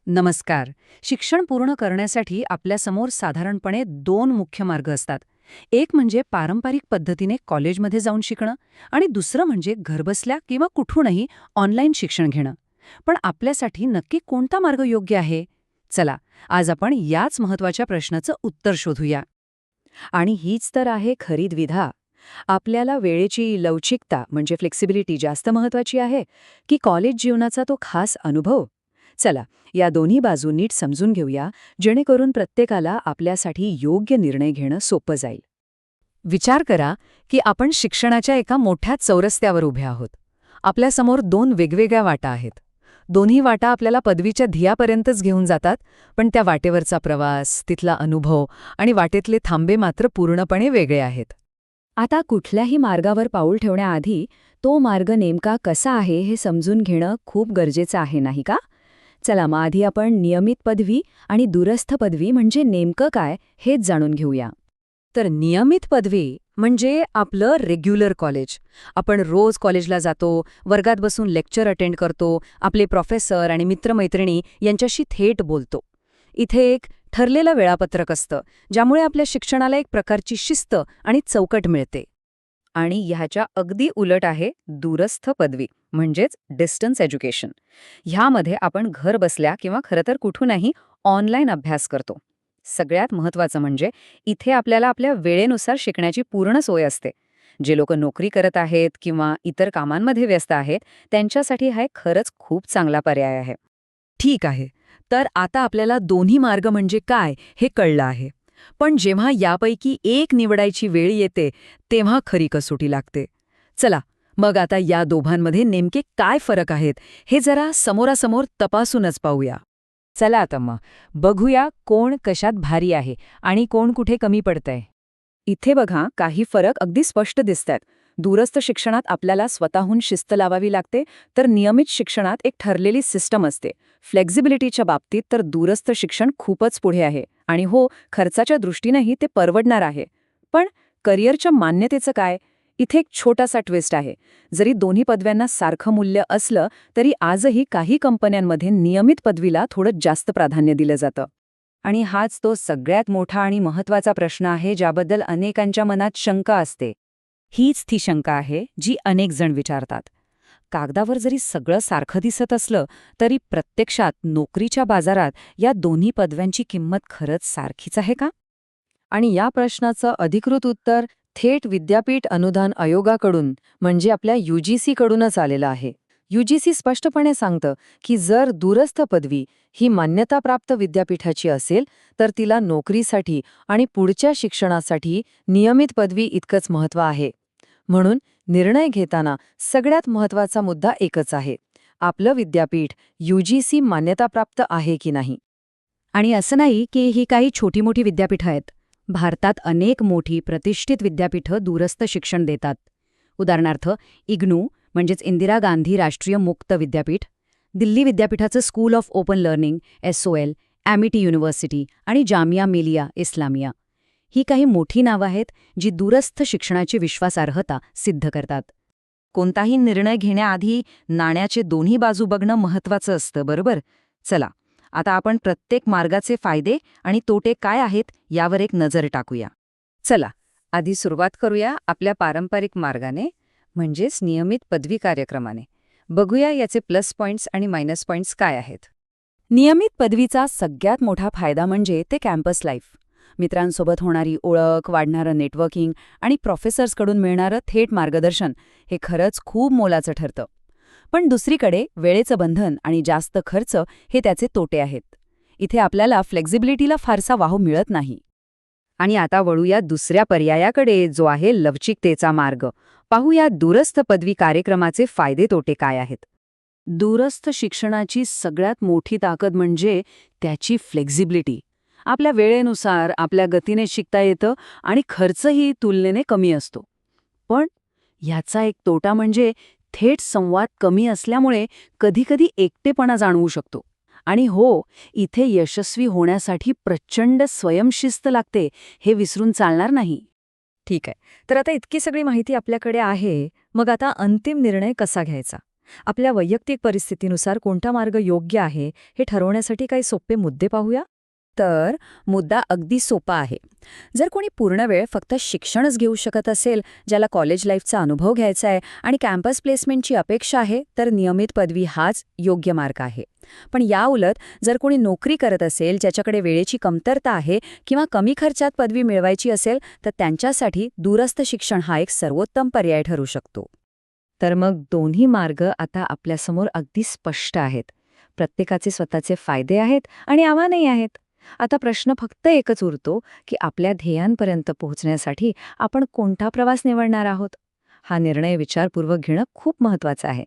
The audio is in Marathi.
नमस्कार. शिक्षण पूर्ण करण्यासाठी आपल्यासमोर साधारणपणे दोन मुख्य मार्ग असतात. एक म्हणजे पारंपरिक पद्धतीने कॉलेजमध्ये जाऊन शिकणं आणि दुसरं म्हणजे घरबसल्या किंवा कुठूनही ऑनलाईन शिक्षण घेणं. पण आपल्यासाठी नक्की कोणता मार्ग योग्य आहे? चला, आज आपण याच महत्त्वाच्या प्रश्नाचं उत्तर शोधूया. आणि हीच तर आहे खरी द्विधा. आपल्याला वेळेची लवचिकता म्हणजे फ्लेक्सिबिलिटी जास्त महत्वाची आहे की कॉलेज जीवनाचा तो खास अनुभव? चला, या दोन्ही बाजू नीट समजून घेऊया, जेणेकरून प्रत्येकाला आपल्यासाठी योग्य निर्णय घेणं सोपं जाईल. विचार करा की आपण शिक्षणाच्या एका मोठ्या चौरस्त्यावर उभे आहोत. आपल्यासमोर दोन वेगवेगळ्या वाटा आहेत. दोन्ही वाटा आपल्याला पदवीच्या ध्येयापर्यंतच घेऊन जातात, पण त्या वाटेवरचा प्रवास, तिथला अनुभव आणि वाटेतले थांबे मात्र पूर्णपणे वेगळे आहेत. आता कुठल्याही मार्गावर पाऊल ठेवण्याआधी तो मार्ग नेमका कसा आहे हे समजून घेणं खूप गरजेचं आहे, नाही का? चला, मग आधी आपण नियमित पदवी आणि दूरस्थ पदवी म्हणजे नेमकं काय हेच जाणून घेऊया. तर नियमित पदवी म्हणजे आपलं रेग्युलर कॉलेज. आपण रोज कॉलेजला जातो, वर्गात बसून लेक्चर अटेंड करतो, आपले प्रोफेसर आणि मित्रमैत्रिणी यांच्याशी थेट बोलतो. इथे एक ठरलेलं वेळापत्रक असतं, ज्यामुळे आपल्या शिक्षणाला एक प्रकारची शिस्त आणि चौकट मिळते. आणि ह्याच्या अगदी उलट आहे दूरस्थ पदवी म्हणजेच डिस्टन्स एज्युकेशन. ह्यामध्ये आपण घर बसल्या किंवा खरं तर कुठूनही ऑनलाईन अभ्यास करतो. सगळ्यात महत्त्वाचं म्हणजे इथे आपल्याला आपल्या वेळेनुसार शिकण्याची पूर्ण सोय असते. जे लोक नोकरी करत आहेत किंवा इतर कामांमध्ये व्यस्त आहेत, त्यांच्यासाठी हा एक खरंच खूप चांगला पर्याय आहे. ठीक आहे, तर आता आपल्याला दोन्ही मार्ग म्हणजे काय हे कळलं आहे. पण जेव्हा यापैकी एक निवडायची वेळ येते, तेव्हा खरी कसोटी लागते. चला, मग आता या दोघांमध्ये नेमके काय फरक आहेत हे जरा समोरासमोर तपासूनच पाहूया. चला आता मग बघूया कोण कशात भारी आहे आणि कोण कुठे कमी पडतंय. इथे बघा, काही फरक अगदी स्पष्ट दिसतात. दूरस्थ शिक्षणात आपल्याला स्वतःहून शिस्त लावावी लागते, तर नियमित शिक्षणात एक ठरलेली सिस्टम असते. फ्लेक्झिबिलिटीच्या बाबतीत तर दूरस्थ शिक्षण खूपच पुढे आहे. आणि हो, खर्चाच्या दृष्टीनेही ते परवडणार आहे. पण करिअरच्या मान्यतेचं काय? इथे एक छोटासा ट्विस्ट आहे. जरी दोन्ही पदव्यांना सारखं मूल्य असलं, तरी आजही काही कंपन्यांमध्ये नियमित पदवीला थोडं जास्त प्राधान्य दिलं जातं. आणि हाच तो सगळ्यात मोठा आणि महत्त्वाचा प्रश्न आहे, ज्याबद्दल अनेकांच्या मनात शंका असते. हीच ती शंका आहे जी अनेक जण विचारतात. कागदावर जरी सगळं सारखं दिसत असलं, तरी प्रत्यक्षात नोकरीच्या बाजारात या दोन्ही पदव्यांची किंमत खरंच सारखीच आहे का? आणि या प्रश्नाचं अधिकृत उत्तर थेट विद्यापीठ अनुदान आयोगाकडून म्हणजे आपल्या UGC कडूनच आलेलं आहे. UGC स्पष्टपणे सांगतं की जर दूरस्थ पदवी ही मान्यताप्राप्त विद्यापीठाची असेल, तर तिला नोकरीसाठी आणि पुढच्या शिक्षणासाठी नियमित पदवी इतकंच महत्त्व आहे. म्हणून निर्णय घेताना सगळ्यात महत्त्वाचा मुद्दा एकच आहे: आपलं विद्यापीठ UGC मान्यताप्राप्त आहे की नाही. आणि असं नाही की ही काही छोटी मोठी विद्यापीठं आहेत. भारतात अनेक मोठी प्रतिष्ठित विद्यापीठं दूरस्थ शिक्षण देतात. उदाहरणार्थ इग्नू म्हणजेच इंदिरा गांधी राष्ट्रीय मुक्त विद्यापीठ, दिल्ली विद्यापीठाचं school of open learning SOL, Amity University आणि जामिया मिलिया इस्लामिया. ही काही मोठी नावं आहेत जी दूरस्थ शिक्षणाची विश्वासार्हता सिद्ध करतात. कोणताही निर्णय घेण्याआधी नाण्याचे दोन्ही बाजू बघणं महत्त्वाचं असतं, बरोबर? चला, आता आपण प्रत्येक मार्गाचे फायदे आणि तोटे काय आहेत यावर एक नजर टाकूया. चला, आधी सुरुवात करूया आपल्या पारंपरिक मार्गाने, म्हणजेच नियमित पदवी कार्यक्रमाने. बघूया याचे प्लस पॉइंट्स आणि मायनस पॉइंट्स काय आहेत. नियमित पदवीचा सगळ्यात मोठा फायदा म्हणजे ते कॅम्पस लाईफ. मित्रांसोबत होणारी ओळख, वाढणारं नेटवर्किंग आणि प्रोफेसर्सकडून मिळणारं थेट मार्गदर्शन हे खरंच खूप मोलाचं ठरतं. पण दुसरीकडे वेळेचं बंधन आणि जास्त खर्च हे त्याचे तोटे आहेत. इथे आपल्याला फ्लेक्झिबिलिटीला फारसा वाव मिळत नाही. आणि आता वळूया दुसऱ्या पर्यायाकडे, जो आहे लवचिकतेचा मार्ग. पाहूया दूरस्थ पदवी कार्यक्रमाचे फायदे तोटे काय आहेत. दूरस्थ शिक्षणाची सगळ्यात मोठी ताकद म्हणजे त्याची फ्लेक्झिबिलिटी. आपल्या वेळेनुसार आपल्या गतीने शिकता येतं आणि खर्चही तुलनेने कमी असतो. पण ह्याचा एक तोटा म्हणजे थेट संवाद कमी असल्यामुळे कधीकधी एकटेपणा जाणवू शकतो. आणि हो, इथे यशस्वी होण्यासाठी प्रचंड स्वयंशिस्त लागते, हे विसरून चालणार नाही. ठीक आहे, तर आता इतकी सगळी माहिती आपल्याकडे आहे, मग आता अंतिम निर्णय कसा घ्यायचा? आपल्या वैयक्तिक परिस्थितीनुसार कोणता मार्ग योग्य आहे हे ठरवण्यासाठी काही सोपे मुद्दे पाहूया. तर मुद्दा अगदी सोपा आहे. जर कोणी पूर्ण वेळ फक्त शिक्षणच घेऊ शकत असेल, ज्याला कॉलेज लाईफचा अनुभव घ्यायचा आहे आणि कॅम्पस प्लेसमेंटची अपेक्षा आहे, तर नियमित पदवी हाच योग्य मार्ग आहे. पण याउलट जर कोणी नोकरी करत असेल, ज्याच्याकडे वेळेची कमतरता आहे किंवा कमी खर्चात पदवी मिळवायची असेल, तर त्यांच्यासाठी दूरस्थ शिक्षण हा एक सर्वोत्तम पर्याय ठरू शकतो. तर मग दोन्ही मार्ग आता आपल्यासमोर अगदी स्पष्ट आहेत. प्रत्येकाचे स्वतःचे फायदे आहेत आणि आव्हानही आहेत. आता प्रश्न फक्त एकच उरतो की आपल्या ध्येयांपर्यंत पोहोचण्यासाठी आपण कोणता प्रवास निवडणार आहोत. हा निर्णय विचारपूर्वक घेणं खूप महत्त्वाचा आहे.